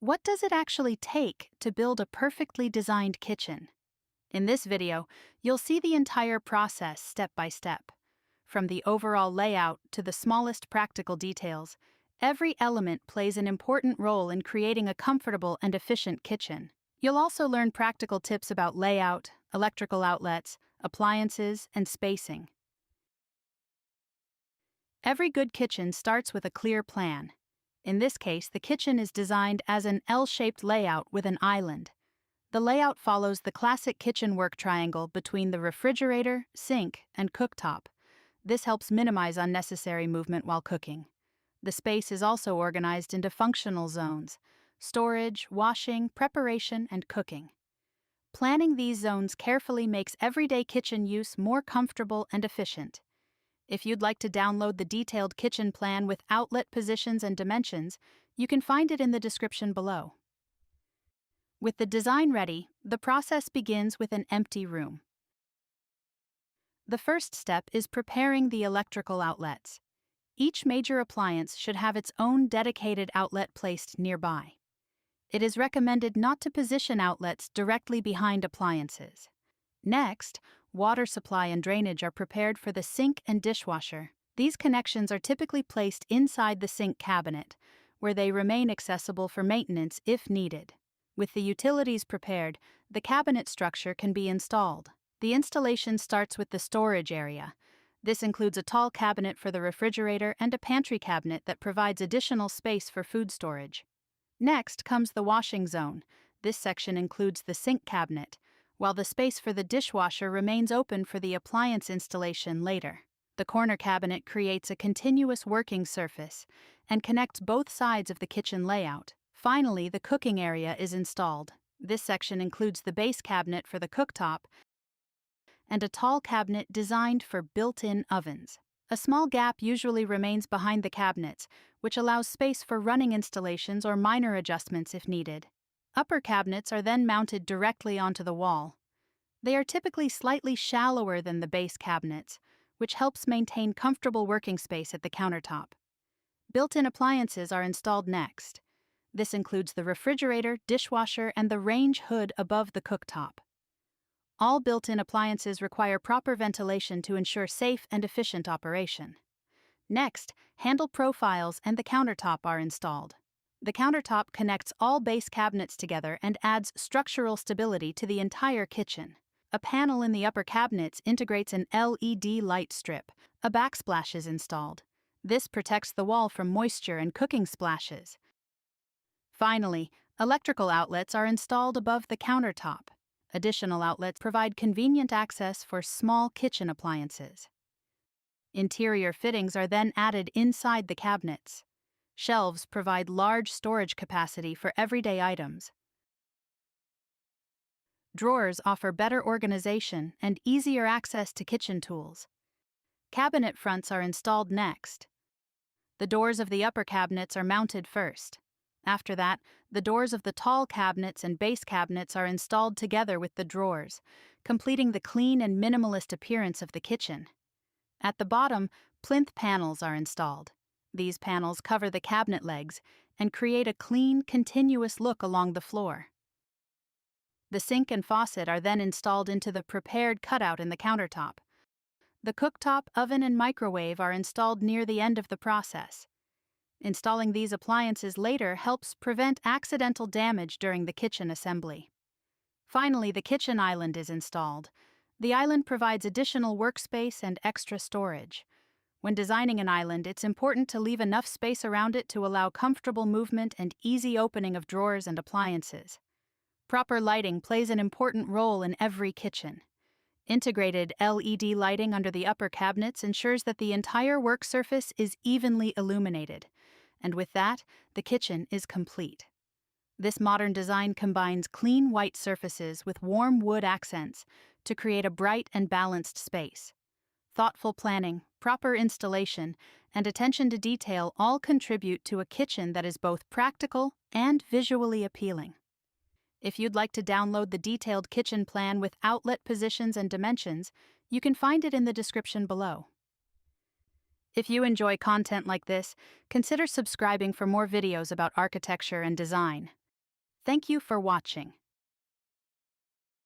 What does it actually take to build a perfectly designed kitchen? In this video, you'll see the entire process step by step. From the overall layout to the smallest practical details, every element plays an important role in creating a comfortable and efficient kitchen. You'll also learn practical tips about layout, electrical outlets, appliances, and spacing. Every good kitchen starts with a clear plan. In this case, the kitchen is designed as an L-shaped layout with an island. The layout follows the classic kitchen work triangle between the refrigerator, sink, and cooktop. This helps minimize unnecessary movement while cooking. The space is also organized into functional zones: storage, washing, preparation, and cooking. Planning these zones carefully makes everyday kitchen use more comfortable and efficient. If you'd like to download the detailed kitchen plan with outlet positions and dimensions, you can find it in the description below. With the design ready, the process begins with an empty room. The first step is preparing the electrical outlets. Each major appliance should have its own dedicated outlet placed nearby. It is recommended not to position outlets directly behind appliances. Next, water supply and drainage are prepared for the sink and dishwasher. These connections are typically placed inside the sink cabinet, where they remain accessible for maintenance if needed. With the utilities prepared, the cabinet structure can be installed. The installation starts with the storage area. This includes a tall cabinet for the refrigerator and a pantry cabinet that provides additional space for food storage. Next comes the washing zone. This section includes the sink cabinet, while the space for the dishwasher remains open for the appliance installation later. The corner cabinet creates a continuous working surface and connects both sides of the kitchen layout. Finally, the cooking area is installed. This section includes the base cabinet for the cooktop and a tall cabinet designed for built-in ovens. A small gap usually remains behind the cabinets, which allows space for running installations or minor adjustments if needed. Upper cabinets are then mounted directly onto the wall. They are typically slightly shallower than the base cabinets, which helps maintain comfortable working space at the countertop. Built-in appliances are installed next. This includes the refrigerator, dishwasher, and the range hood above the cooktop. All built-in appliances require proper ventilation to ensure safe and efficient operation. Next, handle profiles and the countertop are installed. The countertop connects all base cabinets together and adds structural stability to the entire kitchen. A panel in the upper cabinets integrates an LED light strip. A backsplash is installed. This protects the wall from moisture and cooking splashes. Finally, electrical outlets are installed above the countertop. Additional outlets provide convenient access for small kitchen appliances. Interior fittings are then added inside the cabinets. Shelves provide large storage capacity for everyday items. Drawers offer better organization and easier access to kitchen tools. Cabinet fronts are installed next. The doors of the upper cabinets are mounted first. After that, the doors of the tall cabinets and base cabinets are installed together with the drawers, completing the clean and minimalist appearance of the kitchen. At the bottom, plinth panels are installed. These panels cover the cabinet legs and create a clean, continuous look along the floor. The sink and faucet are then installed into the prepared cutout in the countertop. The cooktop, oven, and microwave are installed near the end of the process. Installing these appliances later helps prevent accidental damage during the kitchen assembly. Finally, the kitchen island is installed. The island provides additional workspace and extra storage. When designing an island, it's important to leave enough space around it to allow comfortable movement and easy opening of drawers and appliances. Proper lighting plays an important role in every kitchen. Integrated LED lighting under the upper cabinets ensures that the entire work surface is evenly illuminated, and with that, the kitchen is complete. This modern design combines clean white surfaces with warm wood accents to create a bright and balanced space. Thoughtful planning, proper installation, and attention to detail all contribute to a kitchen that is both practical and visually appealing. If you'd like to download the detailed kitchen plan with outlet positions and dimensions, you can find it in the description below. If you enjoy content like this, consider subscribing for more videos about architecture and design. Thank you for watching.